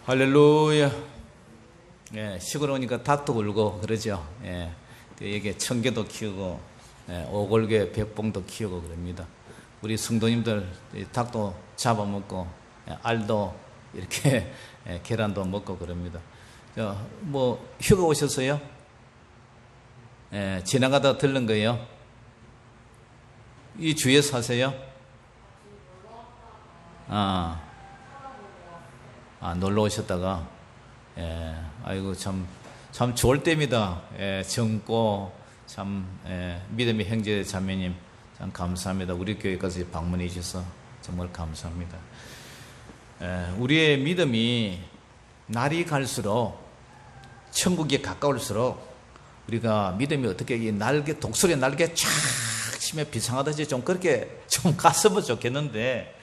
할렐루야. 예, 시골 오니까 닭도 울고 그러죠. 예, 여기 청개도 키우고, 오골개, 백봉도 키우고 그럽니다. 우리 성도님들 닭도 잡아먹고, 알도 이렇게 계란도 먹고 그럽니다. 뭐 휴가 오셨어요? 지나가다 들른 거예요? 이 주위에 사세요? 놀러 오셨다가, 아이고, 참 좋을 때입니다. 젊고, 믿음의 형제 자매님, 참 감사합니다. 우리 교회까지 방문해 주셔서 정말 감사합니다. 우리의 믿음이 날이 갈수록, 천국에 가까울수록, 우리가 믿음이 어떻게 이 날개, 독수리 날개 쫙 치며 비상하듯이 좀 그렇게 좀 갔으면 좋겠는데,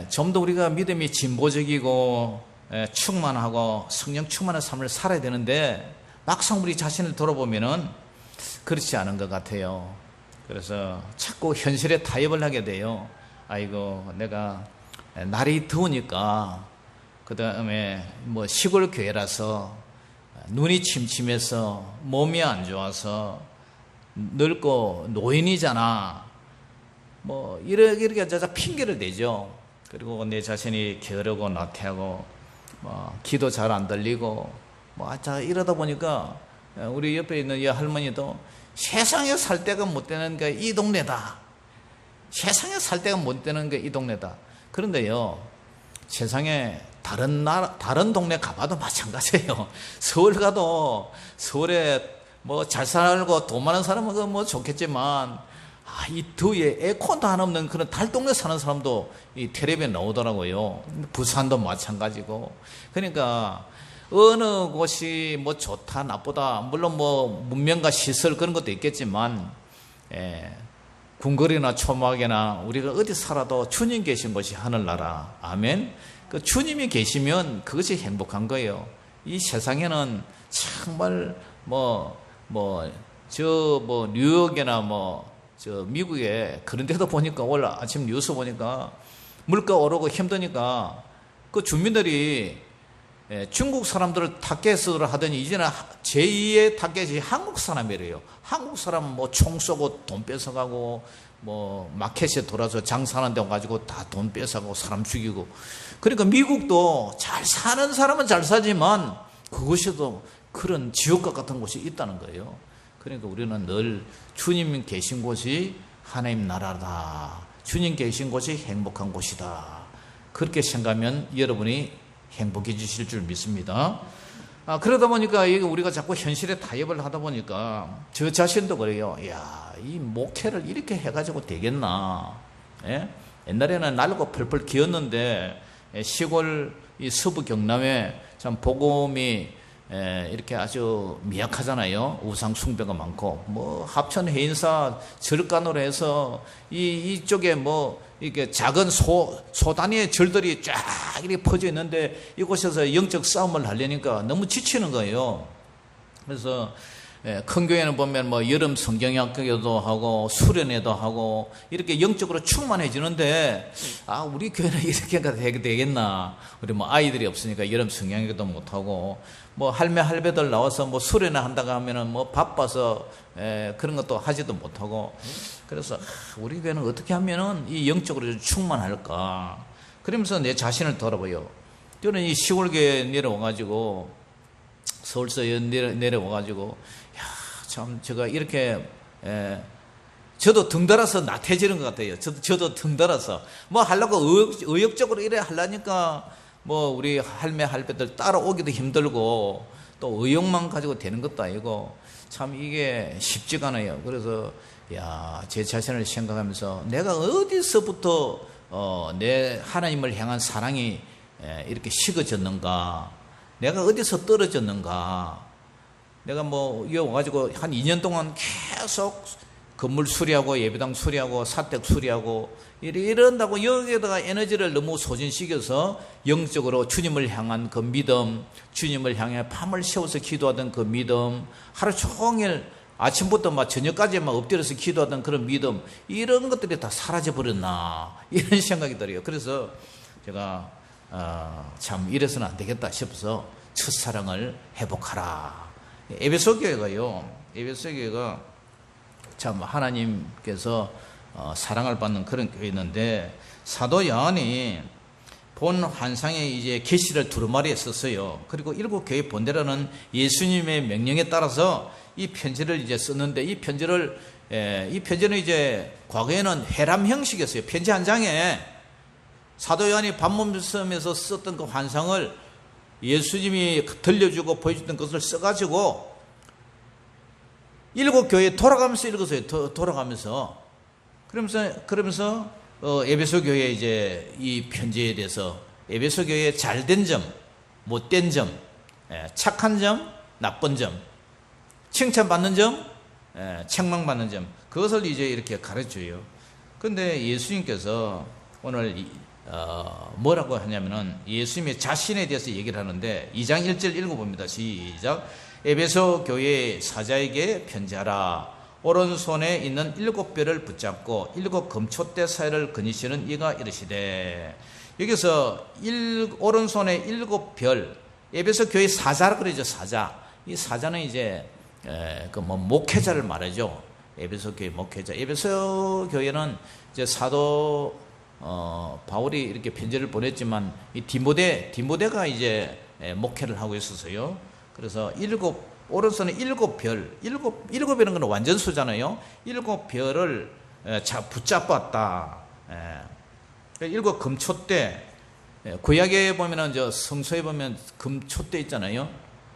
좀 더 우리가 믿음이 진보적이고 충만하고 성령 충만한 삶을 살아야 되는데 막상 우리 자신을 돌아보면은 그렇지 않은 것 같아요. 그래서 자꾸 현실에 타협을 하게 돼요. 아이고, 내가 날이 더우니까, 그 다음에 뭐 시골 교회라서 눈이 침침해서 몸이 안 좋아서 늙고 노인이잖아, 뭐 이렇게 자자 핑계를 대죠. 그리고 내 자신이 게으르고 나태하고, 뭐 기도 잘 안 들리고, 이러다 보니까 우리 옆에 있는 이 할머니도 세상에 살 데가 못 되는 게 이 동네다. 세상에 살 데가 못 되는 게 이 동네다. 그런데요, 세상에 다른 동네 가봐도 마찬가지예요. 서울 가도 서울에 뭐 잘 살고 돈 많은 사람은 뭐 좋겠지만, 이 더위에 에어컨도 안 없는 그런 달동네 사는 사람도 이 텔레비에 나오더라고요. 부산도 마찬가지고. 그러니까 어느 곳이 뭐 좋다 나쁘다, 물론 뭐 문명과 시설 그런 것도 있겠지만, 궁궐이나 초막이나 우리가 어디 살아도 주님 계신 곳이 하늘나라. 아멘. 그 주님이 계시면 그것이 행복한 거예요. 이 세상에는 정말 뉴욕이나 미국에 그런 데도 보니까 오늘 아침 뉴스 보니까 물가 오르고 힘드니까 그 주민들이 중국 사람들을 타겟으로 하더니 이제는 제2의 타겟이 한국 사람이래요. 한국 사람 총 쏘고 돈 뺏어가고, 마켓에 돌아서 장사하는 데 가지고 다 돈 뺏어가고 사람 죽이고. 그러니까 미국도 잘 사는 사람은 잘 사지만 그곳에도 그런 지옥과 같은 곳이 있다는 거예요. 그러니까 우리는 늘 주님 계신 곳이 하나님 나라다, 주님 계신 곳이 행복한 곳이다, 그렇게 생각하면 여러분이 행복해지실 줄 믿습니다. 그러다 보니까 우리가 자꾸 현실에 타협을 하다 보니까 저 자신도 그래요. 이 목회를 이렇게 해가지고 되겠나? 옛날에는 날고 펄펄 기었는데, 시골 이 서부 경남에 참 복음이 이렇게 아주 미약하잖아요. 우상 숭배가 많고, 합천 해인사 절간으로 해서 이쪽에 이렇게 작은 소 단위의 절들이 쫙 이렇게 퍼져 있는데, 이곳에서 영적 싸움을 하려니까 너무 지치는 거예요. 그래서 큰 교회는 보면 여름 성경학교도 하고 수련회도 하고 이렇게 영적으로 충만해지는데, 우리 교회는 이렇게 되겠나? 우리 아이들이 없으니까 여름 성경학교도 못 하고, 할매 할배들 나와서 수련회 한다고 하면은 바빠서 그런 것도 하지도 못하고. 그래서 우리 교회는 어떻게 하면은 이 영적으로 좀 충만할까? 그러면서 내 자신을 돌아봐요. 저는 이 시골교회 내려와가지고, 서울서 내려와가지고, 참 제가 이렇게 저도 등달아서 나태해지는 것 같아요. 저도 등달아서 하려고 의욕적으로 이래 하려니까 우리 할매 할배들 따라오기도 힘들고, 또 의욕만 가지고 되는 것도 아니고, 참 이게 쉽지가 않아요. 그래서 제 자신을 생각하면서 내가 어디서부터 내 하나님을 향한 사랑이 이렇게 식어졌는가, 내가 어디서 떨어졌는가. 내가 여기 와가지고 한 2년 동안 계속 건물 수리하고 예배당 수리하고 사택 수리하고 이런다고 여기에다가 에너지를 너무 소진시켜서 영적으로 주님을 향한 그 믿음, 주님을 향해 밤을 새워서 기도하던 그 믿음, 하루 종일 아침부터 저녁까지 엎드려서 기도하던 그런 믿음, 이런 것들이 다 사라져버렸나, 이런 생각이 들어요. 그래서 제가 참 이래서는 안 되겠다 싶어서 첫사랑을 회복하라. 에베소 교회가 참 하나님께서 사랑을 받는 그런 교회였는데, 사도 요한이 본 환상에 이제 계시를 두루마리에 썼어요. 그리고 7교회 본대로는 예수님의 명령에 따라서 이 편지를 이제 썼는데, 이 편지는 이제 과거에는 회람 형식이었어요. 편지 한 장에 사도 요한이 반문섬에서 썼던 그 환상을 예수님이 들려주고 보여줬던 것을 써가지고 7교회에 돌아가면서 읽었어요. 돌아가면서. 그러면서 에베소 교회에 이제 이 편지에 대해서 에베소 교회의 잘된 점, 못된 점, 착한 점, 나쁜 점, 칭찬받는 점, 책망받는 점, 그것을 이제 이렇게 가르쳐요. 그런데 예수님께서 오늘 뭐라고 하냐면은 예수님의 자신에 대해서 얘기를 하는데 2장 1절 읽어봅니다. 시작. 에베소 교회 사자에게 편지하라. 오른손에 있는 7별을 붙잡고 7 금촛대 사이를 거니시는 이가 이르시되, 여기서 오른손에 7별, 에베소 교회 사자라 그러죠. 사자. 이 사자는 이제 목회자를 말하죠. 에베소 교회 목회자. 에베소 교회는 이제 사도 바울이 이렇게 편지를 보냈지만 이 디모데가 이제 목회를 하고 있었어요. 그래서 오른손에 7별, 7별은 건 완전수잖아요. 7별을 붙잡았다. 7 금촛대. 구약에 보면은 성소에 보면 금촛대 있잖아요.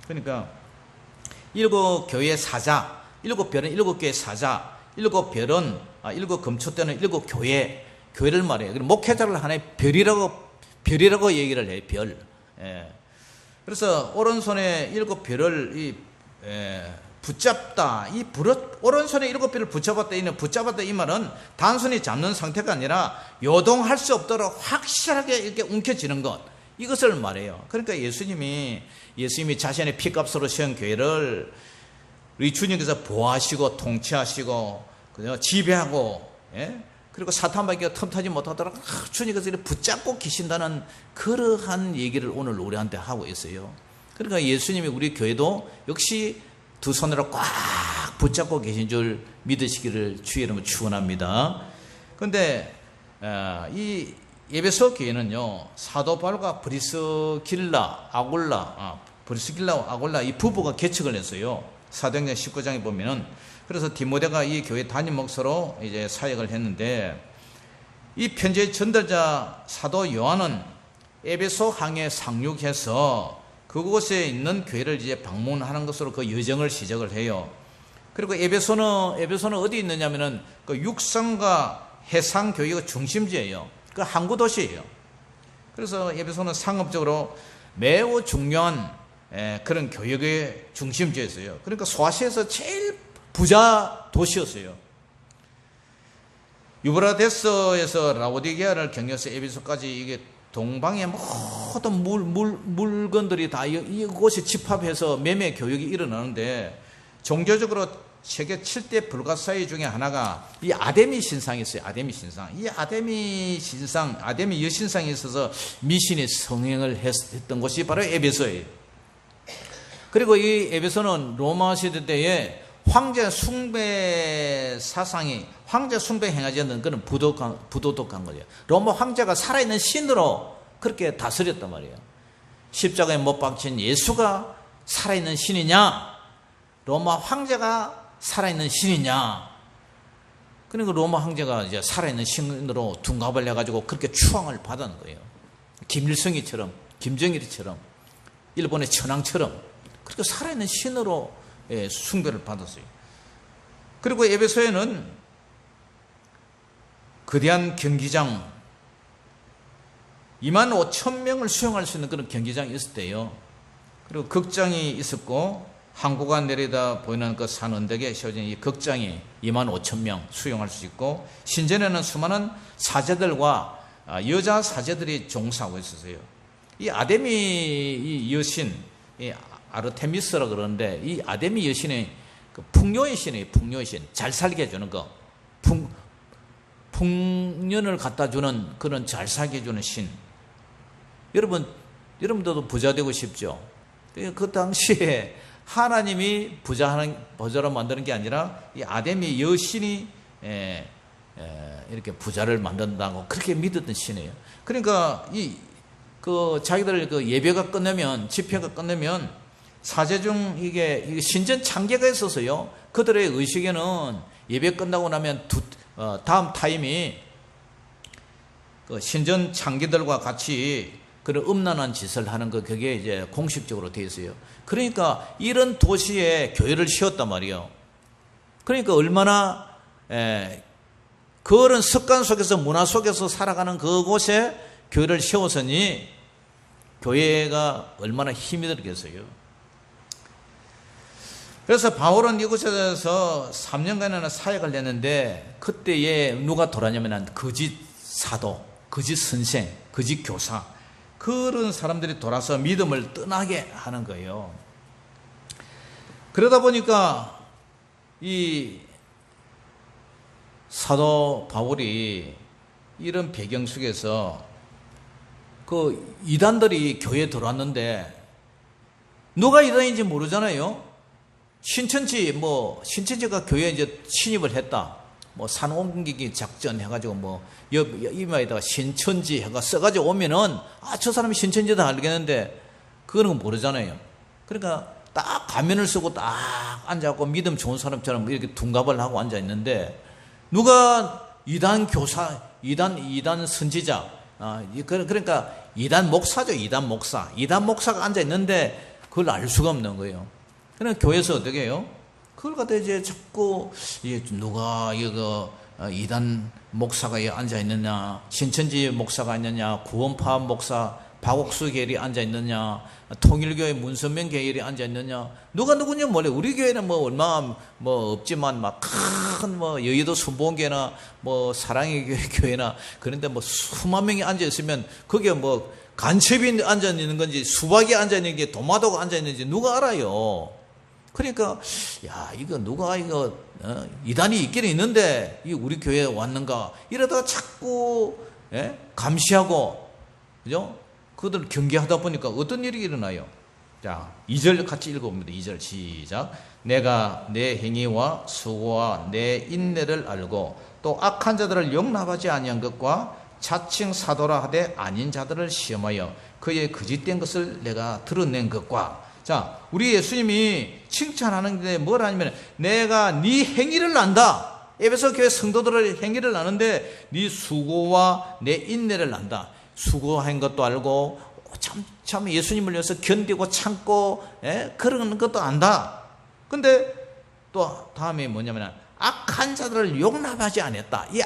그러니까 7 교회 사자, 7별은 7교회 사자, 7별은 7 금촛대는 7 교회를 말해요. 목회자를 하나의 별이라고 얘기를 해요. 별. 그래서 오른손에 7별을 붙잡다. 오른손에 7별을 붙잡았다. 이 말은 단순히 잡는 상태가 아니라 요동할 수 없도록 확실하게 이렇게 움켜쥐는 것. 이것을 말해요. 그러니까 예수님이 자신의 피값으로 세운 교회를 우리 주님께서 보호하시고 통치하시고 지배하고, 그리고 사탄밖에 틈타지 못하도록 주님께서 붙잡고 계신다는 그러한 얘기를 오늘 우리한테 하고 있어요. 그러니까 예수님이 우리 교회도 역시 두 손으로 꽉 붙잡고 계신 줄 믿으시기를 주의 이름으로 축원합니다. 그런데 이 에베소 교회는요, 사도 바울과 브리스길라 아굴라 이 부부가 개척을 했어요. 사도행전 19장에 보면은. 그래서 디모데가 이 교회 담임 목사로 이제 사역을 했는데, 이 편지의 전달자 사도 요한은 에베소 항에 상륙해서 그곳에 있는 교회를 이제 방문하는 것으로 그 여정을 시작을 해요. 그리고 에베소는 어디 있느냐면은 그 육상과 해상 교회가 중심지예요. 그 항구 도시예요. 그래서 에베소는 상업적으로 매우 중요한 그런 교역의 중심지였어요. 그러니까 소아시아에서 제일 부자 도시였어요. 유브라데스에서 라오디게아를 경유해서 에베소까지 이게 동방의 모든 물건들이 다 이곳에 집합해서 매매 교역이 일어나는데, 종교적으로 세계 7대 불가사의 중에 하나가 이 아데미 신상이 있어요. 아데미 신상. 이 아데미 여신상에 있어서 미신이 성행을 했던 곳이 바로 에베소예요. 그리고 이 에베소는 로마 시대 때에 황제 숭배 사상이, 황제 숭배 행하지는 그런 부도덕한 거죠. 로마 황제가 살아있는 신으로 그렇게 다스렸단 말이에요. 십자가에 못 박힌 예수가 살아있는 신이냐, 로마 황제가 살아있는 신이냐. 그러니까 로마 황제가 이제 살아있는 신으로 둔갑을 해가지고 그렇게 추앙을 받은 거예요. 김일성이처럼, 김정일이처럼, 일본의 천황처럼 그렇게 살아있는 신으로 숭배를 받았어요. 그리고 에베소에는 거대한 경기장 25,000명을 수용할 수 있는 그런 경기장이 있을 때요. 그리고 극장이 있었고, 항구가 내려다 보이는 그 산 언덕에 세워진 이 극장이 25,000명 수용할 수 있고, 신전에는 수많은 사제들과 여자 사제들이 종사하고 있었어요. 이 아데미 이 여신, 이 아르테미스라 그러는데, 이 아데미 여신의 그 풍요의 신이에요. 풍요의 신. 잘 살게 해주는 거. 풍년을 갖다 주는 그런 잘 살게 해주는 신. 여러분들도 부자 되고 싶죠? 그 당시에 하나님이 부자로 만드는 게 아니라 이 아담의 여신이 이렇게 부자를 만든다고 그렇게 믿었던 신이에요. 그러니까 자기들 예배가 끝나면, 집회가 끝나면 사제중 이게 신전 창계가 있어서요. 그들의 의식에는 예배 끝나고 나면 다음 타임이 신전 창기들과 같이 그런 음란한 짓을 하는 그게 이제 공식적으로 되어 있어요. 그러니까 이런 도시에 교회를 세웠단 말이에요. 그러니까 얼마나 그런 습관 속에서, 문화 속에서 살아가는 그곳에 교회를 세웠으니 교회가 얼마나 힘이 들겠어요. 그래서 바울은 이곳에서 3년간이나 사역을 했는데 그때에 누가 돌아냐면 거짓 사도, 거짓 선생, 거짓 교사, 그런 사람들이 돌아서 믿음을 떠나게 하는 거예요. 그러다 보니까 이 사도 바울이 이런 배경 속에서 그 이단들이 교회에 들어왔는데 누가 이단인지 모르잖아요. 신천지가 교회에 이제 침입을 했다. 산 옮기기 작전 해가지고 이마에다가 신천지 해가 써가지고 오면은 저 사람이 신천지다 알겠는데 그거는 모르잖아요. 그러니까 딱 가면을 쓰고 딱 앉아갖고 믿음 좋은 사람처럼 이렇게 둔갑을 하고 앉아 있는데 누가 이단 교사, 이단 선지자, 그러니까 이단 목사죠. 이단 목사가 앉아 있는데 그걸 알 수가 없는 거예요. 그러니까 교회에서 어떻게 해요? 그걸 갖다 이제 자꾸 누가 이단 목사가 앉아 있느냐, 신천지 목사가 있느냐, 구원파 목사 박옥수 계열이 앉아 있느냐, 통일교회 문선명 계열이 앉아 있느냐, 누가 누구냐 몰래. 우리 교회는 얼마 없지만 큰 여의도 순복음교회나 사랑의 교회나 그런데 수만 명이 앉아 있으면 그게 간첩이 앉아 있는 건지 수박이 앉아 있는 게 도마도가 앉아 있는지 누가 알아요? 그러니까 누가 이단이 있기는 있는데 우리 교회에 왔는가 이러다가 자꾸 감시하고, 그죠? 그들 경계하다 보니까 어떤 일이 일어나요? 자, 2절 같이 읽어봅니다. 2절 시작. 내가 내 행위와 수고와 내 인내를 알고 또 악한 자들을 용납하지 아니한 것과 자칭 사도라 하되 아닌 자들을 시험하여 그의 거짓된 것을 내가 드러낸 것과. 자, 우리 예수님이 칭찬하는 게 뭐라냐면 내가 네 행위를 안다. 에베소 교회 성도들의 행위를 아는데 네 수고와 내 인내를 안다. 수고한 것도 알고 참 예수님을 위해서 견디고 참고 그런 것도 안다. 근데 또 다음에 뭐냐면 악한 자들을 용납하지 않았다. 이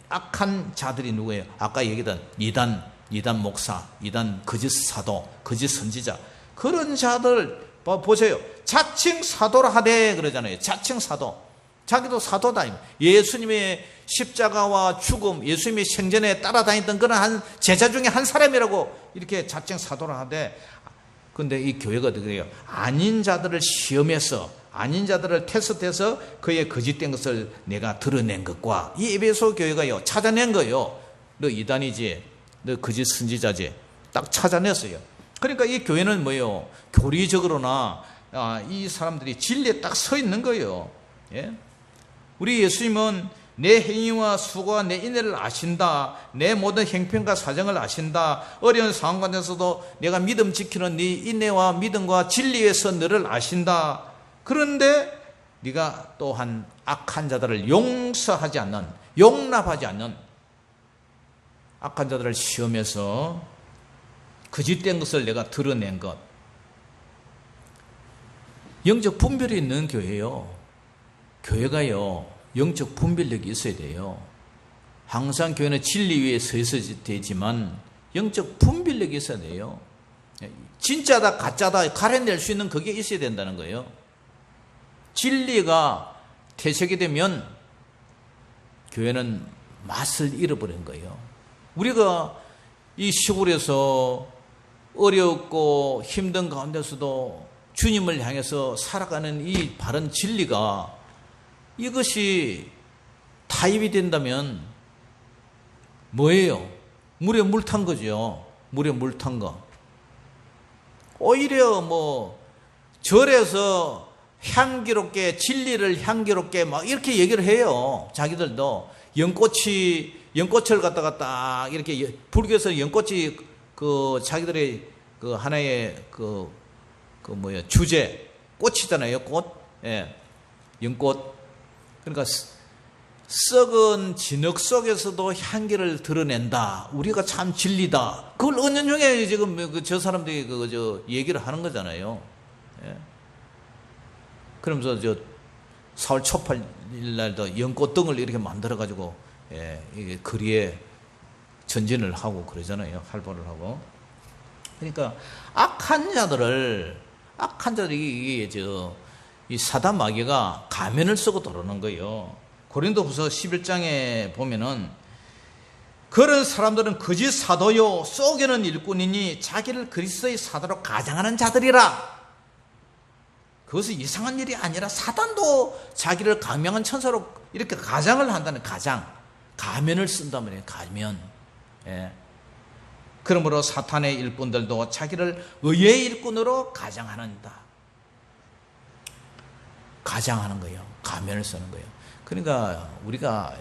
악한 자들이 누구예요? 아까 얘기했던 이단 목사, 이단 거짓 사도, 거짓 선지자, 그런 자들 보세요. 자칭 사도라 하되 그러잖아요. 자칭 사도. 자기도 사도다. 예수님의 십자가와 죽음, 예수님의 생전에 따라다녔던 그런 한 제자 중에 한 사람이라고 이렇게 자칭 사도라 하되, 근데 이 교회가 어떻게 해요? 아닌 자들을 시험해서, 아닌 자들을 테스트해서 그의 거짓된 것을 내가 드러낸 것과, 이 에베소 교회가요 찾아낸 거예요. 너 이단이지, 너 거짓 선지자지, 딱 찾아냈어요. 그러니까 이 교회는 뭐예요? 교리적으로나 이 사람들이 진리에 딱 서 있는 거예요. 예? 우리 예수님은 내 행위와 수고와 내 인내를 아신다. 내 모든 행편과 사정을 아신다. 어려운 상황 가운데서도 내가 믿음 지키는 네 인내와 믿음과 진리에서 너를 아신다. 그런데 네가 또한 악한 자들을 용납하지 않는 악한 자들을 시험해서 거짓된 것을 내가 드러낸 것. 영적 분별이 있는 교회요. 교회가요, 영적 분별력이 있어야 돼요. 항상 교회는 진리 위에 서 있어야 되지만 영적 분별력이 있어야 돼요. 진짜다 가짜다 가려낼 수 있는 그게 있어야 된다는 거예요. 진리가 퇴색이 되면 교회는 맛을 잃어버린 거예요. 우리가 이 시골에서 어렵고 힘든 가운데서도 주님을 향해서 살아가는 이 바른 진리가, 이것이 타입이 된다면 뭐예요? 물에 물 탄 거죠. 물에 물 탄 거. 오히려 뭐 절에서 향기롭게 진리를 향기롭게 막 이렇게 얘기를 해요. 자기들도 연꽃을 갖다가 딱 이렇게 불교에서 연꽃이 그 자기들의 그 하나의 그 주제 꽃이잖아요. 꽃. 예. 연꽃. 그러니까 썩은 진흙 속에서도 향기를 드러낸다. 우리가 참 진리다. 그걸 은연중에 지금 저 사람들이 얘기를 하는 거잖아요. 예. 그러면서 4월 초팔 날도 연꽃등을 이렇게 만들어가지고, 예, 이게 거리에 전진을 하고 그러잖아요. 활보를 하고. 그러니까 악한 자들이 이 사단 마귀가 가면을 쓰고 들어오는 거예요. 고린도후서 11장에 보면은 그런 사람들은 거짓 사도요 속이는 일꾼이니 자기를 그리스도의 사도로 가장하는 자들이라. 그것은 이상한 일이 아니라 사단도 자기를 강명한 천사로 이렇게 가장을 한다는 가면을 쓴단 말이에요. 가면. 예. 그러므로 사탄의 일꾼들도 자기를 의의 일꾼으로 가장하는다. 가장하는 거예요. 가면을 쓰는 거예요. 그러니까 우리가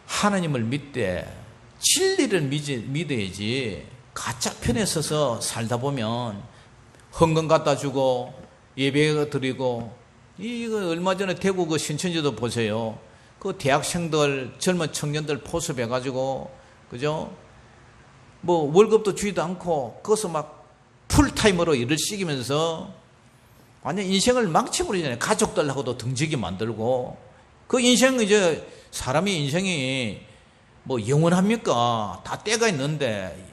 하나님을 믿되 진리를 믿어야지 가짜 편에 서서 살다 보면 헌금 갖다 주고 예배 드리고 이거 얼마 전에 대구 그 신천지도 보세요. 그 대학생들 젊은 청년들 포섭해 가지고 그죠? 뭐 월급도 주지도 않고 거기서 막 풀타임으로 일을 시키면서 완전 인생을 망쳐버리잖아요. 가족들하고도 등지게 만들고. 그 인생, 사람의 인생이 뭐 영원합니까? 다 때가 있는데,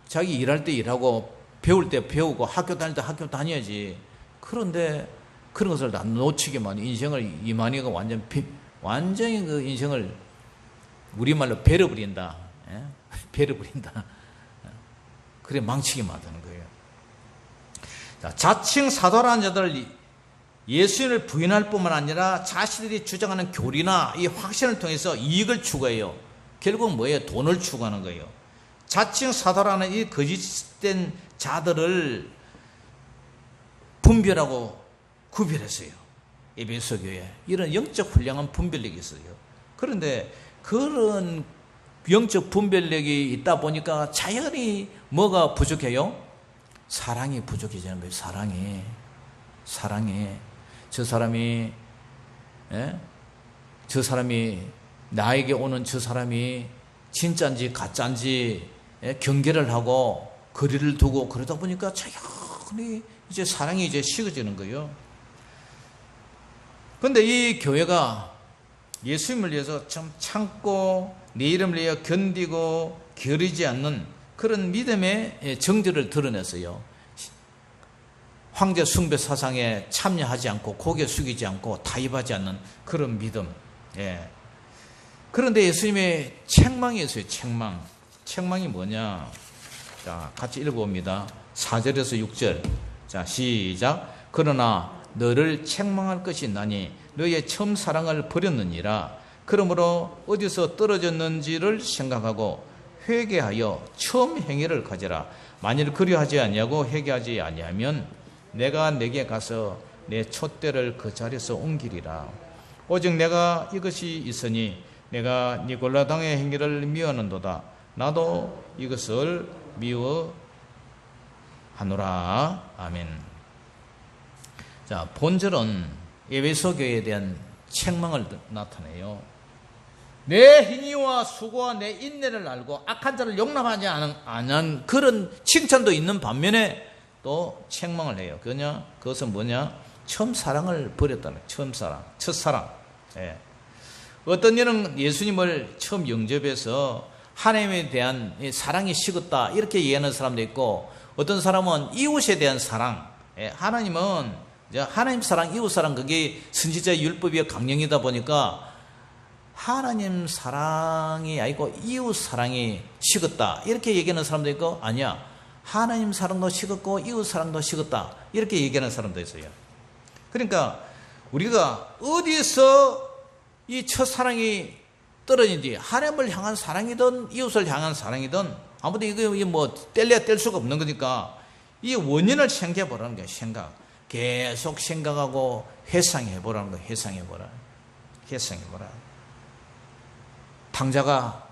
자기 일할 때 일하고, 배울 때 배우고, 학교 다닐 때 학교 다녀야지. 그런데, 그런 것을 다 놓치게만, 인생을, 이만희가 완전히 그 인생을, 우리말로 베려버린다. 예? 베려버린다. 그래, 망치게 만드는 거예요. 자칭 사도라는 자들 예수님을 부인할 뿐만 아니라 자신들이 주장하는 교리나 이 확신을 통해서 이익을 추구해요. 결국 뭐예요? 돈을 추구하는 거예요. 자칭 사도라는 이 거짓된 자들을 분별하고 구별했어요. 에베소 교회에 이런 영적 훌륭한 분별력이 있어요. 그런데 그런 영적 분별력이 있다 보니까 자연히 뭐가 부족해요? 사랑이 부족해지는 거예요. 사랑이. 저 사람이 나에게 오는 저 사람이 진짜인지 가짜인지 경계를 하고 거리를 두고 그러다 보니까 자연히 이제 사랑이 이제 식어지는 거예요. 그런데 이 교회가 예수님을 위해서 참 참고 내 이름을 위해 견디고 게으르지 않는 그런 믿음의 정절을 드러냈어요. 황제 숭배 사상에 참여하지 않고 고개 숙이지 않고 타협하지 않는 그런 믿음. 예. 그런데 예수님의 책망이 있어요. 책망이 뭐냐? 자, 같이 읽어봅니다. 4절에서 6절. 자, 시작. 그러나 너를 책망할 것이 있나니 너의 처음 사랑을 버렸느니라. 그러므로 어디서 떨어졌는지를 생각하고 회개하여 처음 행위를 가져라. 만일 그리하지 아니하고 회개하지 아니하면 내가 내게 가서 내 촛대를 그 자리에서 옮기리라. 오직 내가 이것이 있으니 내가 니골라당의 행위를 미워하는도다. 나도 이것을 미워하노라. 아멘. 자, 본절은 에베소 교회에 대한 책망을 나타내요. 내 행위와 수고와 내 인내를 알고 악한 자를 용납하지 않은 그런 칭찬도 있는 반면에 또 책망을 해요. 그것은 뭐냐? 처음 사랑을 버렸다는 거예요. 첫사랑. 예. 어떤 이는 예수님을 처음 영접해서 하나님에 대한 사랑이 식었다 이렇게 이해하는 사람도 있고, 어떤 사람은 이웃에 대한 사랑. 예. 하나님은 하나님 사랑, 이웃 사랑, 그게 선지자의 율법의 강령이다 보니까 하나님 사랑이 아니고 이웃 사랑이 식었다 이렇게 얘기하는 사람도 있고, 아니야, 하나님 사랑도 식었고 이웃 사랑도 식었다 이렇게 얘기하는 사람도 있어요. 그러니까 우리가 어디서 이 첫사랑이 떨어진 뒤 하나님을 향한 사랑이든 이웃을 향한 사랑이든 아무튼 이거 뭐 뗄래야 뗄 수가 없는 거니까 이 원인을 생각해 보라는 거예요. 생각. 계속 생각하고 회상해 보라는 거예요. 회상해 보라. 회상해 보라. 탕자가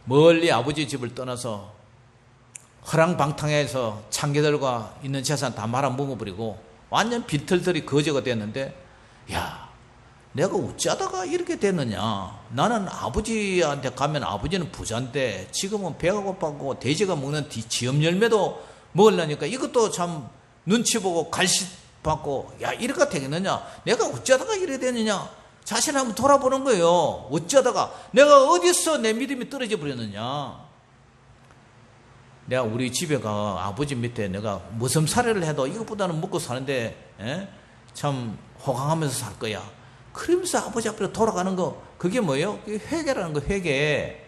멀리 아버지 집을 떠나서 허랑방탕해서 창기들과 있는 재산 다 말아 먹어버리고 완전 빈털털이 거지가 됐는데, 야, 내가 어찌하다가 이렇게 됐느냐. 나는 아버지한테 가면 아버지는 부자인데 지금은 배가 고팠고 돼지가 먹는 지엄 열매도 먹으려니까 이것도 참 눈치 보고 갈시 받고, 야, 이렇게 되겠느냐. 내가 어찌하다가 이렇게 됐느냐. 자신 한번 돌아보는 거예요. 어찌하다가 내가 어디서 내 믿음이 떨어져 버렸느냐. 내가 우리 집에 가 아버지 밑에 내가 무슨 사례를 해도 이것보다는 먹고 사는데 참 호강하면서 살 거야. 그러면서 아버지 앞으로 돌아가는 거, 그게 뭐예요? 그게 회개라는 거. 회개.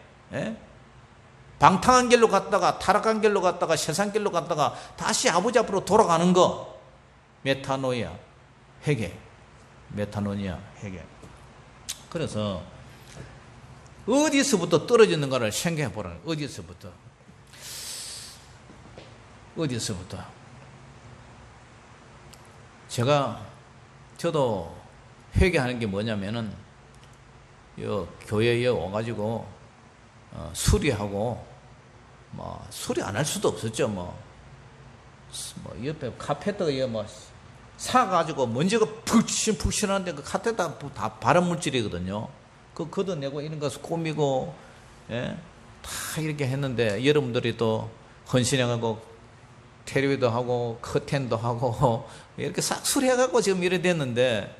방탕한 길로 갔다가 타락한 길로 갔다가 세상 길로 갔다가 다시 아버지 앞으로 돌아가는 거. 메타노이아. 회개. 메타노니아. 회개. 그래서 어디서부터 떨어지는가를 생각해 보라는 거예요. 어디서부터. 저도 회개하는 게 뭐냐면은, 교회에 와가지고, 수리하고, 수리 안 할 수도 없었죠, 옆에 카페트가 사가지고 먼지가 푹신푹신한데 그 카페트가 다 발암물질이거든요. 그거 걷어내고 이런 거 꾸미고, 다 이렇게 했는데, 여러분들이 또 헌신해가고, 테레비도 하고 커튼도 하고 이렇게 싹 수리해갖고 지금 이래 됐는데,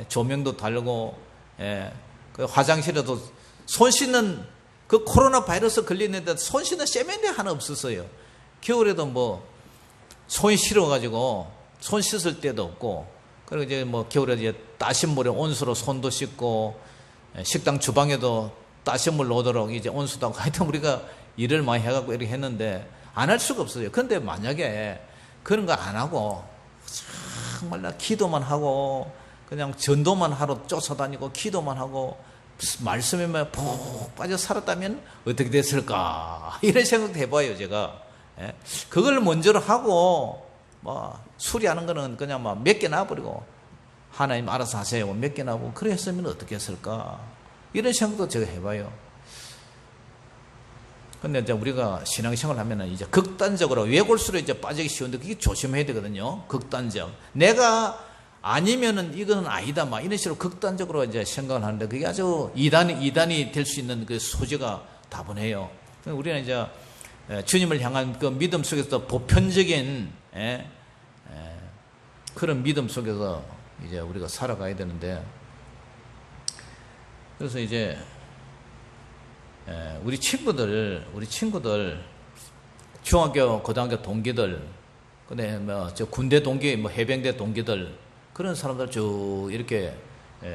조명도 달고, 그 화장실에도 손 씻는 그 코로나 바이러스 걸리는데 손 씻는 세면대 하나 없었어요. 겨울에도 손이 시려가지고 손 씻을 데도 없고, 그리고 이제 겨울에 이제 따신 물에 온수로 손도 씻고, 식당 주방에도 따신 물 오도록 이제 온수도 하고, 하여튼 우리가 일을 많이 해갖고 이렇게 했는데 안 할 수가 없어요. 그런데 만약에 그런 거 안 하고 정말 기도만 하고 그냥 전도만 하러 쫓아다니고 기도만 하고 말씀에만 푹 빠져 살았다면 어떻게 됐을까, 이런 생각도 해봐요. 제가 그걸 먼저 하고 수리하는 거는 그냥 몇 개 놔버리고 하나님 알아서 하세요 몇 개 놔보고 그래 했으면 어떻게 했을까, 이런 생각도 제가 해봐요. 근데 이제 우리가 신앙생활을 하면은 이제 극단적으로 외골수로 이제 빠지기 쉬운데 그게 조심해야 되거든요. 극단적. 내가 아니면은 이거는 아니다. 이런 식으로 극단적으로 이제 생각을 하는데 그게 아주 이단이 될 수 있는 그 소지가 다분해요. 우리는 이제 주님을 향한 그 믿음 속에서 보편적인 그런 믿음 속에서 이제 우리가 살아가야 되는데, 그래서 이제 우리 친구들, 중학교, 고등학교 동기들, 근데 저 군대 동기, 해병대 동기들, 그런 사람들 쭉 이렇게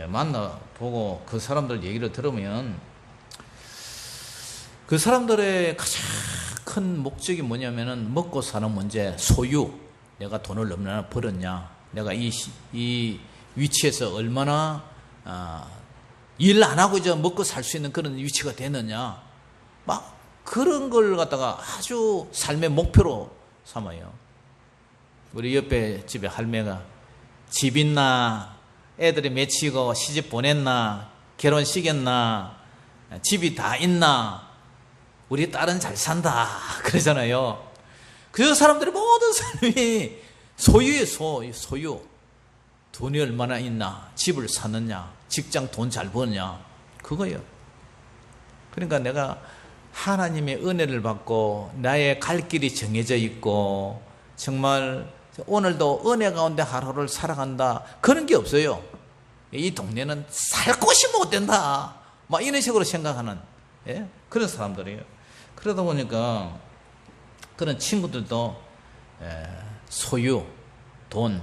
만나보고 그 사람들 얘기를 들으면 그 사람들의 가장 큰 목적이 뭐냐면은 먹고 사는 문제, 소유. 내가 돈을 얼마나 벌었냐, 내가 이 위치에서 얼마나 일 안 하고 이제 먹고 살 수 있는 그런 위치가 되느냐, 그런 걸 갖다가 아주 삶의 목표로 삼아요. 우리 옆에 집에 할매가 집 있나, 애들이 맺히고 시집 보냈나, 결혼시켰나, 집이 다 있나, 우리 딸은 잘 산다 그러잖아요. 그 사람들의 모든 삶이 소유예요. 소유. 돈이 얼마나 있나, 집을 사느냐, 직장 돈 잘 버느냐, 그거예요. 그러니까 내가 하나님의 은혜를 받고 나의 갈 길이 정해져 있고 정말 오늘도 은혜 가운데 하루를 살아간다, 그런 게 없어요. 이 동네는 살 곳이 못 된다, 이런 식으로 생각하는 그런 사람들이에요. 그러다 보니까 그런 친구들도 소유, 돈,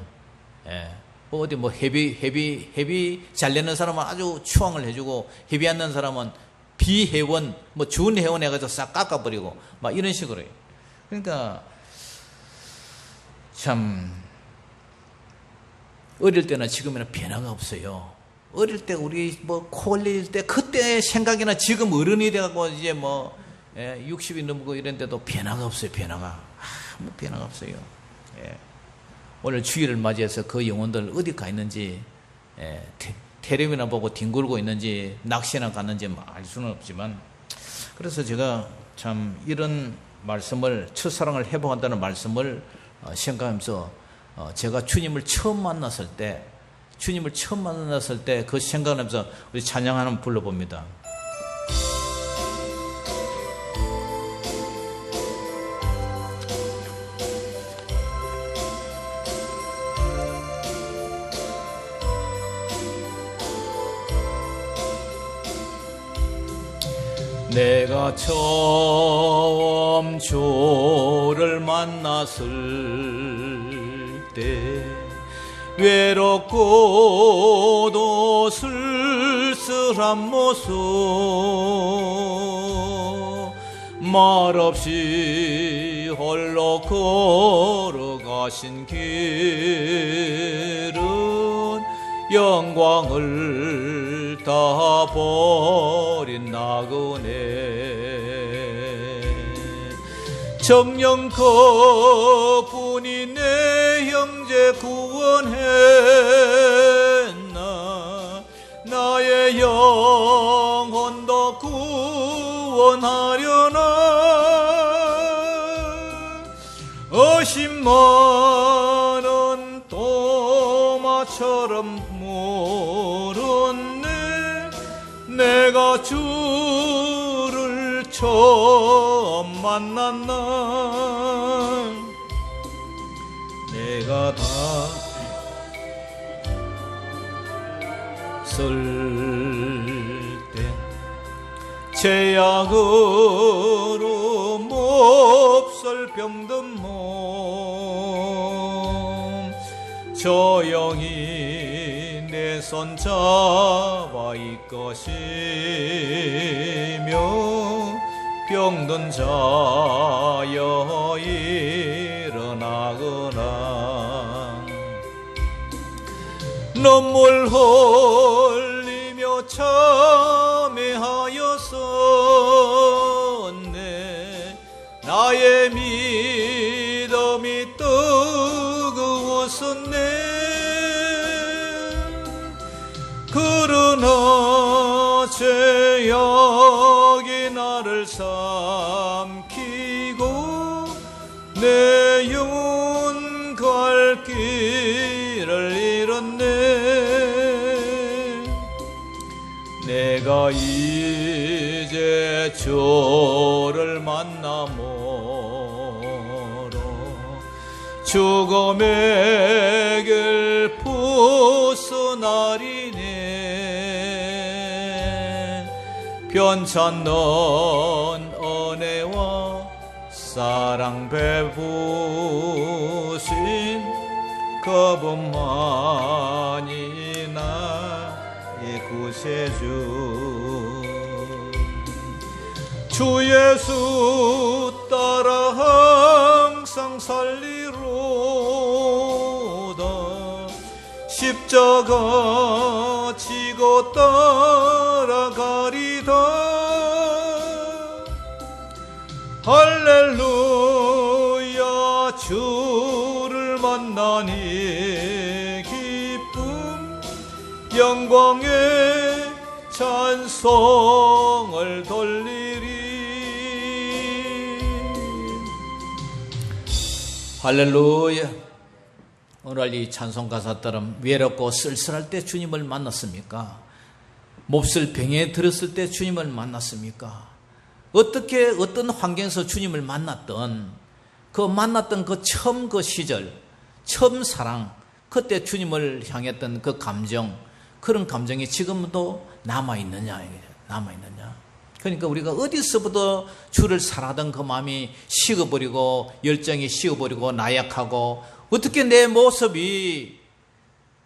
어디 회비 잘 내는 사람은 아주 추앙을 해주고, 회비 안 내는 사람은 비회원, 준회원 해가지고 싹 깎아버리고, 이런 식으로 해요. 그러니까, 참, 어릴 때나 지금이나 변화가 없어요. 어릴 때 우리 코 흘릴 때 그때 생각이나 지금 어른이 돼갖고 이제 60이 넘고 이런데도 변화가 없어요. 변화가 아무 변화가 없어요. 오늘 주일을 맞이해서 그 영혼들 어디 가 있는지 텔레비나 보고 뒹굴고 있는지 낚시나 갔는지 알 수는 없지만, 그래서 제가 참 이런 말씀을, 첫사랑을 회복한다는 말씀을 생각하면서 제가 주님을 처음 만났을 때 그 생각을 하면서 우리 찬양 하나 불러봅니다. 내가 처음 주를 만났을 때 외롭고도 쓸쓸한 모습, 말없이 홀로 걸어가신 길은 영광을 다 버린 나그네. 정녕 그분이 내 형제 구원했나, 나의 영혼도 구원하려나. 어심많은 도마처럼 물었네. 내가 주를 처음 만난 날, 내가 다쓸 때 제약으로 몹쓸 병든 몸 조용히 내 손 잡아 이것이며, 병든 자여 일어나거나. 눈물 흘리며 참회하였었네. 나의 믿음이 뜨거웠었네. 그러나 죄악이 나를 삼키고 내 영혼 갈 길을 잃었네. 내가 이제 주를 만남으로 죽음의 길 벗어나리네. 변찮는 은혜와 사랑 베푸신 그분만이 나의 구세주. 주 예수 따라 항상 살리로다. 십자가 지고 따라가리다. 할렐루야. 주를 만나니 기쁨, 영광의 찬송을 돌리리. 할렐루야. 오늘 이 찬송 가사처럼 외롭고 쓸쓸할 때 주님을 만났습니까? 몹쓸 병에 들었을 때 주님을 만났습니까? 어떻게 어떤 환경에서 주님을 만났던 그 처음 그 시절, 처음 사랑, 그때 주님을 향했던 그 감정, 그런 감정이 지금도 남아있느냐. 그러니까 우리가 어디서부터 주를 사랑하던 그 마음이 식어버리고 열정이 식어버리고 나약하고, 어떻게 내 모습이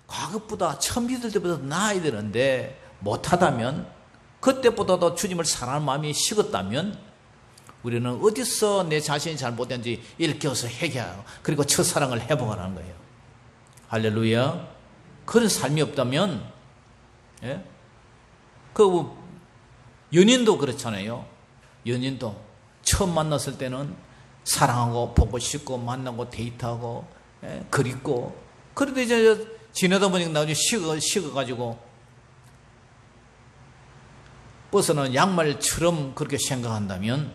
과거보다 처음 믿을 때보다 나아야 되는데 못하다면, 그때보다도 주님을 사랑하는 마음이 식었다면, 우리는 어디서 내 자신이 잘못된지 일깨워서 회개하고 그리고 첫사랑을 회복하라는 거예요. 할렐루야. 그런 삶이 없다면 예? 그 연인도 그렇잖아요. 연인도 처음 만났을 때는 사랑하고 보고 싶고 만나고 데이트하고 그립고, 그래도 이제 지내다 보니까 나중에 식어가지고 벗어난 양말처럼 그렇게 생각한다면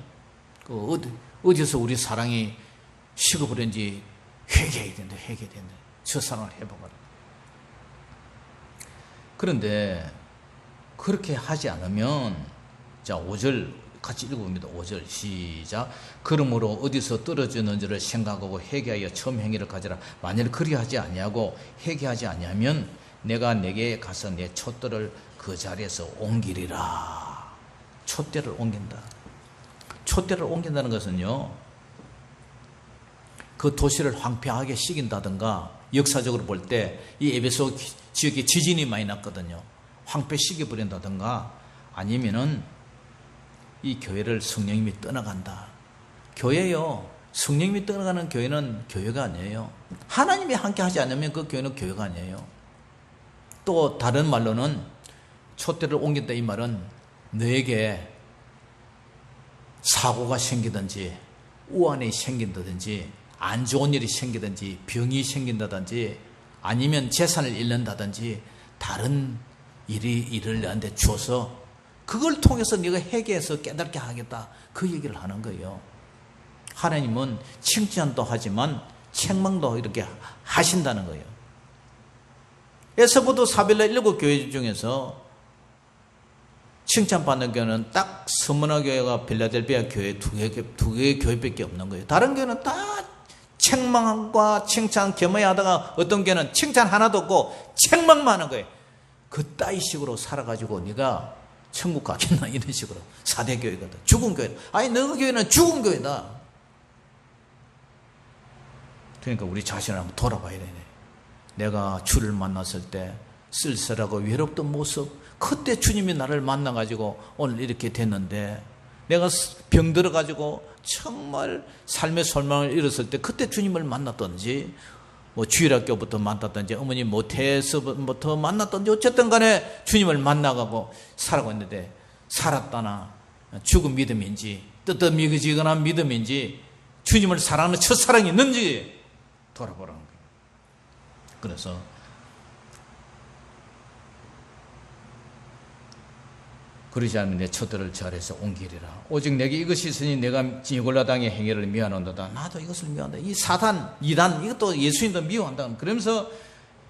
어디서 우리 사랑이 식어버린지 회개해야 된다. 저 사랑을 회복하라. 그런데 그렇게 하지 않으면, 자 5절 같이 읽어봅니다. 5절 시작. 그러므로 어디서 떨어졌는지를 생각하고 회개하여 처음 행위를 가져라. 만일 그리하지 아니하고 회개하지 아니하면 내가 내게 가서 내 촛대를 그 자리에서 옮기리라. 촛대를 옮긴다. 촛대를 옮긴다는 것은요, 그 도시를 황폐하게 시킨다든가, 역사적으로 볼 때 이 에베소 지역에 지진이 많이 났거든요. 황폐시켜 버린다든가, 아니면은 이 교회를 성령님이 떠나간다. 교회요, 성령님이 떠나가는 교회는 교회가 아니에요. 하나님이 함께 하지 않으면 그 교회는 교회가 아니에요. 또 다른 말로는 촛대를 옮긴다, 이 말은 너에게 사고가 생기든지 우환이 생긴다든지 안 좋은 일이 생기든지 병이 생긴다든지 아니면 재산을 잃는다든지 다른 일을 너한테 줘서 그걸 통해서 네가 회개해서 깨닫게 하겠다, 그 얘기를 하는 거예요. 하나님은 칭찬도 하지만 책망도 이렇게 하신다는 거예요. 에스보도 사빌라 7교회 중에서 칭찬받는 교회는 딱 서문화 교회가 빌라델비아 교회 두 개의 교회밖에 없는 거예요. 다른 교회는 다 책망과 칭찬 겸허하다가 어떤 교회는 칭찬 하나도 없고 책망만 하는 거예요. 그따위 식으로 살아가지고 네가 천국 가겠나, 이런 식으로. 4대 교회거든. 죽은 교회다. 아니 너희 교회는 죽은 교회다. 그러니까 우리 자신을 한번 돌아봐야 되네. 내가 주를 만났을 때 쓸쓸하고 외롭던 모습, 그때 주님이 나를 만나가지고 오늘 이렇게 됐는데, 내가 병 들어가지고 정말 삶의 소망을 잃었을 때 그때 주님을 만났던지, 뭐 주일학교부터 만났던지 어머니 모태에서부터 만났던지 어쨌든 간에 주님을 만나가고 살아가고 있는데, 살았다나 죽은 믿음인지 뜨뜻미지근한 믿음인지 주님을 사랑하는 첫사랑이 있는지 돌아보라는 거예요. 그래서 그러지 않으면 내 촛대를 저 아래에서 옮기리라. 오직 내게 이것이 있으니 내가 니골라 당의 행위를 미워한다. 나도 이것을 미워한다. 이 사단, 이단, 이것도 예수님도 미워한다. 그러면서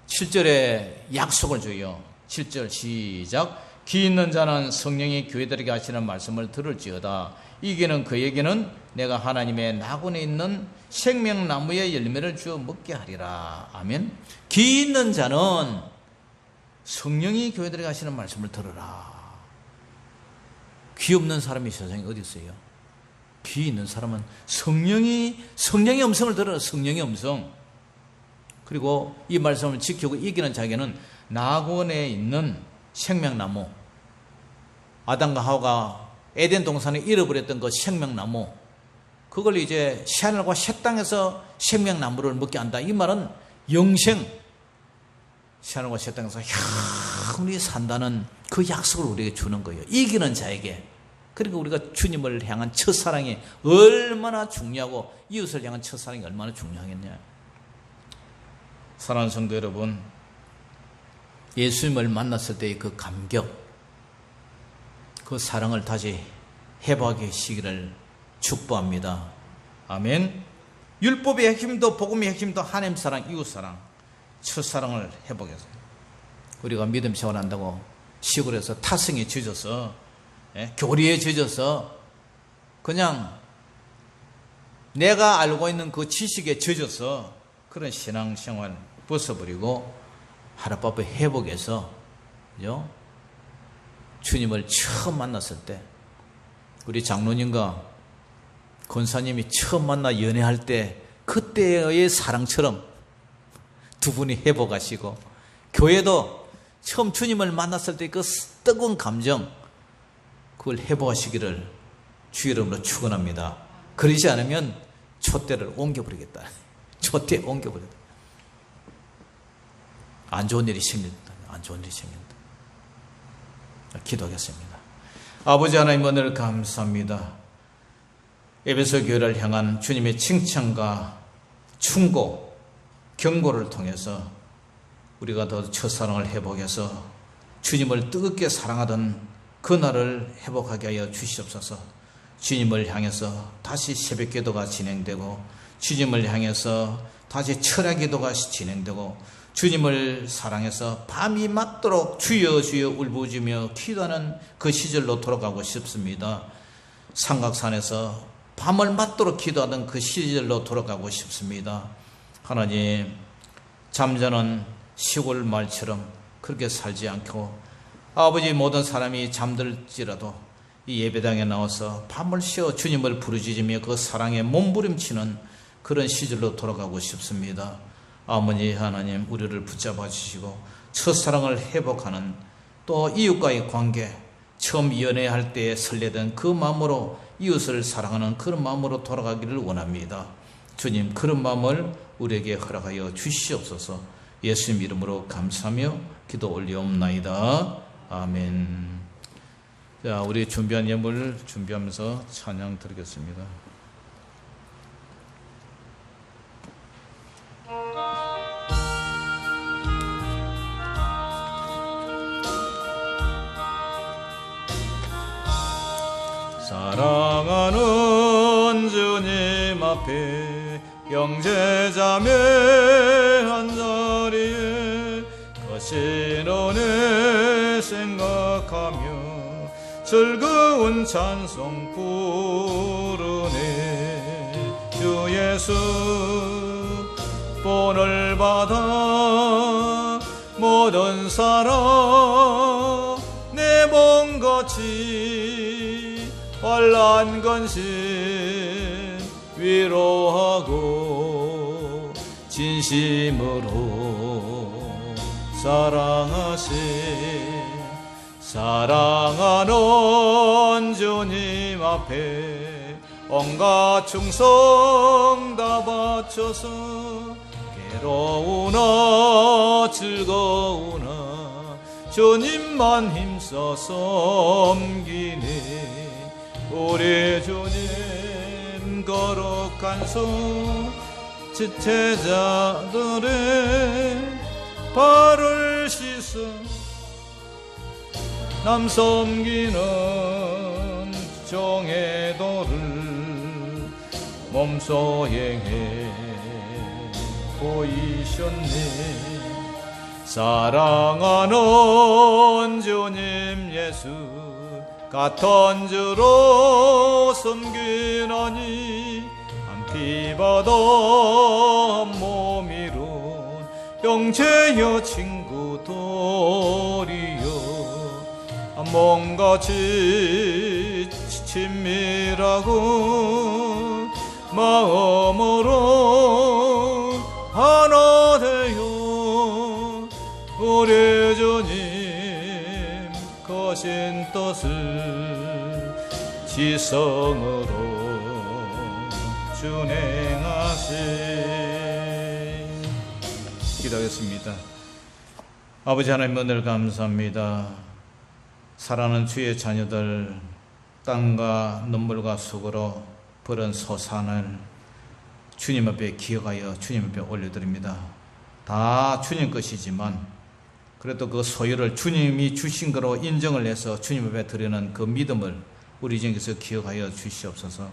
7절에 약속을 줘요. 7절 시작. 귀 있는 자는 성령이 교회들에게 하시는 말씀을 들을지어다. 이게는 그에게는 내가 하나님의 낙원에 있는 생명나무의 열매를 주어 먹게 하리라. 아멘. 귀 있는 자는 성령이 교회들에게 하시는 말씀을 들으라. 귀 없는 사람이 세상에 어디 있어요? 귀 있는 사람은 성령의 음성을 들어라. 성령의 음성. 그리고 이 말씀을 지키고 이기는 자에게는 낙원에 있는 생명나무, 아담과 하와가 에덴 동산에 잃어버렸던 그 생명나무, 그걸 이제 새하늘과 새 땅에서 생명나무를 먹게 한다. 이 말은 영생, 새하늘과 새 땅에서 영원히 산다는 그 약속을 우리에게 주는 거예요. 이기는 자에게. 그러니까 우리가 주님을 향한 첫사랑이 얼마나 중요하고 이웃을 향한 첫사랑이 얼마나 중요하겠냐. 사랑하는 성도 여러분, 예수님을 만났을 때의 그 감격, 그 사랑을 다시 회복하게 하시기를 축복합니다. 아멘. 율법의 핵심도 복음의 핵심도 하나님 사랑, 이웃 사랑, 첫사랑을 회복해서 우리가 믿음 생활한다고 시골에서 타성에 젖어서, 교리에 젖어서 그냥 내가 알고 있는 그 지식에 젖어서 그런 신앙생활 벗어버리고 하룻밤에 회복해서, 그죠? 주님을 처음 만났을 때, 우리 장로님과 권사님이 처음 만나 연애할 때 그때의 사랑처럼 두 분이 회복하시고, 교회도 처음 주님을 만났을 때 그 뜨거운 감정, 그걸 회복하시기를 주의 이름으로 축원합니다. 그러지 않으면 촛대를 옮겨버리겠다. 촛대 옮겨버리겠다. 안 좋은 일이 생긴다. 안 좋은 일이 생긴다. 기도하겠습니다. 아버지 하나님, 오늘 감사합니다. 에베소 교회를 향한 주님의 칭찬과 충고, 경고를 통해서 우리가 더 첫사랑을 회복해서 주님을 뜨겁게 사랑하던 그날을 회복하게 하여 주시옵소서. 주님을 향해서 다시 새벽 기도가 진행되고, 주님을 향해서 다시 철야 기도가 진행되고, 주님을 사랑해서 밤이 맞도록 주여 주여 울부짖으며 기도하는 그 시절로 돌아가고 싶습니다. 삼각산에서 밤을 맞도록 기도하던 그 시절로 돌아가고 싶습니다. 하나님, 잠자는 시골 말처럼 그렇게 살지 않고, 아버지, 모든 사람이 잠들지라도 이 예배당에 나와서 밤을 쉬어 주님을 부르짖으며 그 사랑에 몸부림치는 그런 시절로 돌아가고 싶습니다. 아버지 하나님, 우리를 붙잡아 주시고 첫사랑을 회복하는, 또 이웃과의 관계, 처음 연애할 때 설레던 그 마음으로 이웃을 사랑하는 그런 마음으로 돌아가기를 원합니다. 주님, 그런 마음을 우리에게 허락하여 주시옵소서. 예수님 이름으로 감사하며 기도 올리옵나이다. 아멘. 자, 우리 준비한 예물을 준비하면서 찬양 드리겠습니다. 사랑하는 주님 앞에 형제자매 한자리에 거신 은혜 생각하며 즐거운 찬송 부르네. 주 예수 본을 받아 모든 사람 내 몸같이 환난 근심 위로하고 진심으로 사랑하신 사랑하는 주님 앞에 온갖 충성 다 바쳐서 괴로우나 즐거우나 주님만 힘써 섬기네. 우리 주님 거룩한 손 지체자들의 발을 씻어 남 섬기는 종의 도를 몸소 행해 보이셨네. 사랑하는 주님 예수 같은 주로 섬기나니 한 피바다 한 몸이론 형제여 친구 도리여 몸같이 친밀하고 마음으로 하나 되어 우리 주님 거신 뜻을 지성으로 준행하세. 기도하겠습니다. 아버지 하나님, 오늘 감사합니다. 사랑하는 주의 자녀들, 땀과 눈물과 수고로 벌은 소산을 주님 앞에 기억하여 주님 앞에 올려드립니다. 다 주님 것이지만 그래도 그 소유를 주님이 주신 거로 인정을 해서 주님 앞에 드리는 그 믿음을 우리 중에서 기억하여 주시옵소서.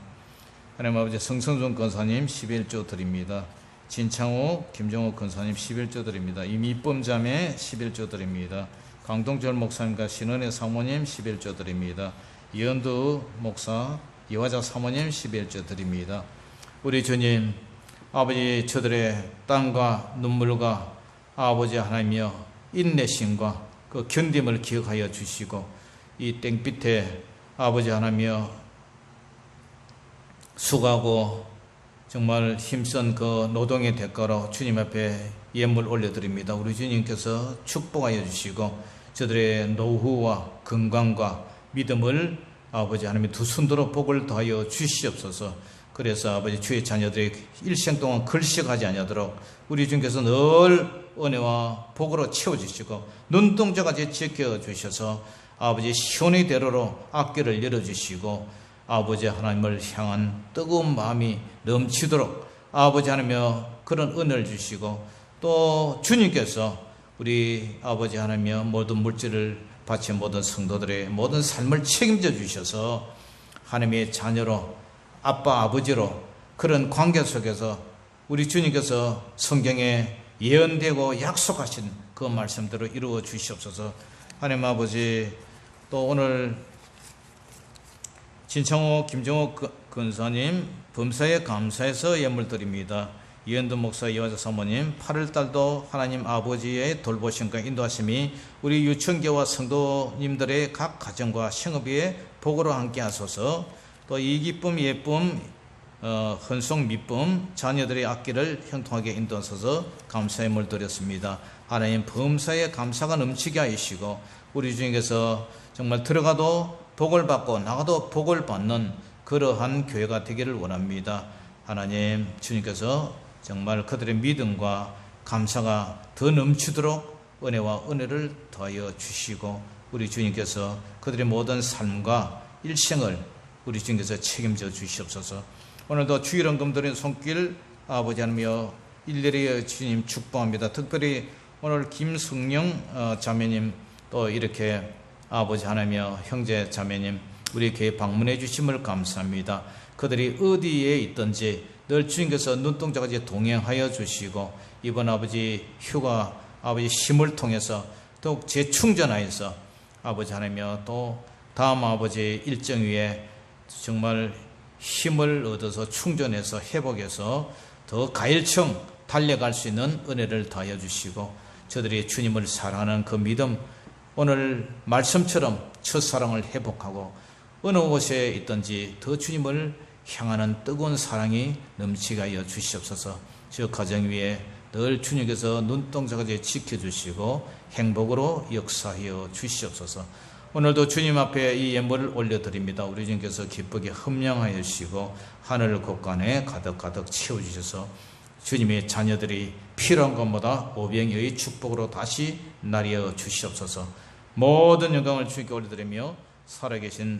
하나님 아버지, 성성준 권사님 11조 드립니다. 진창호, 김정호 권사님 11조 드립니다. 이미쁨 자매 11조 드립니다. 강동철 목사님과 신은혜 사모님 11조 드립니다. 이현두 목사, 이화자 사모님 11조 드립니다. 우리 주님, 아버지, 저들의 땀과 눈물과 아버지 하나님이여 인내심과 그 견딤을 기억하여 주시고, 이 땡빛에 아버지 하나님이여 수고하고 정말 힘쓴 그 노동의 대가로 주님 앞에 예물 올려드립니다. 우리 주님께서 축복하여 주시고 저들의 노후와 건강과 믿음을 아버지 하나님 두 손으로 복을 더하여 주시옵소서. 그래서 아버지 주의 자녀들이 일생 동안 걸식하지 아니하도록 우리 주님께서 늘 은혜와 복으로 채워주시고 눈동자같이 지켜주셔서 아버지 시온의 대로로 앞길을 열어주시고 아버지 하나님을 향한 뜨거운 마음이 넘치도록 아버지 하나님여 그런 은혜를 주시고 또 주님께서 우리 아버지 하나님여 모든 물질을 바친 모든 성도들의 모든 삶을 책임져 주셔서 하나님의 자녀로 아빠 아버지로 그런 관계 속에서 우리 주님께서 성경에 예언되고 약속하신 그 말씀대로 이루어 주시옵소서. 하나님 아버지 또 오늘 진창호 김정호 근사님 범사에 감사해서 예물 드립니다. 이현도 목사 이화자 사모님 8월달도 하나님 아버지의 돌보심과 인도하심이 우리 유천교와 성도님들의 각 가정과 생업에 복으로 함께 하소서. 또 이 기쁨 예쁨 헌송 미쁨 자녀들의 앞길을 형통하게 인도하소서. 감사의 물 드렸습니다. 하나님 범사에 감사가 넘치게 하시고 우리 주님께서 정말 들어가도 복을 받고 나가도 복을 받는 그러한 교회가 되기를 원합니다. 하나님 주님께서 정말 그들의 믿음과 감사가 더 넘치도록 은혜와 은혜를 더하여 주시고 우리 주님께서 그들의 모든 삶과 일생을 우리 주님께서 책임져 주시옵소서. 오늘도 주일헌금 드린 손길 아버지 하나님여 일일이 주님 축복합니다. 특별히 오늘 김승영 자매님 또 이렇게 아버지 하나님여 형제 자매님 우리 교회 방문해 주심을 감사합니다. 그들이 어디에 있든지 늘 주님께서 눈동자까지 동행하여 주시고 이번 아버지 휴가 아버지 힘을 통해서 더욱 재충전하여서 아버지 하나님여 또 다음 아버지 일정 위에 정말 힘을 얻어서 충전해서 회복해서 더 가일청 달려갈 수 있는 은혜를 더하여 주시고 저들이 주님을 사랑하는 그 믿음 오늘 말씀처럼 첫사랑을 회복하고 어느 곳에 있든지 더 주님을 향하는 뜨거운 사랑이 넘치게 하여 주시옵소서. 저 가정 위에 늘 주님께서 눈동자까지 지켜주시고 행복으로 역사하여 주시옵소서. 오늘도 주님 앞에 이 예물을 올려드립니다. 우리 주님께서 기쁘게 흠령하여 주시고 하늘 곳간에 가득가득 채워주셔서 주님의 자녀들이 필요한 것보다 오병이의 축복으로 다시 나뉘어 주시옵소서. 모든 영광을 주님께 올려드리며 살아계신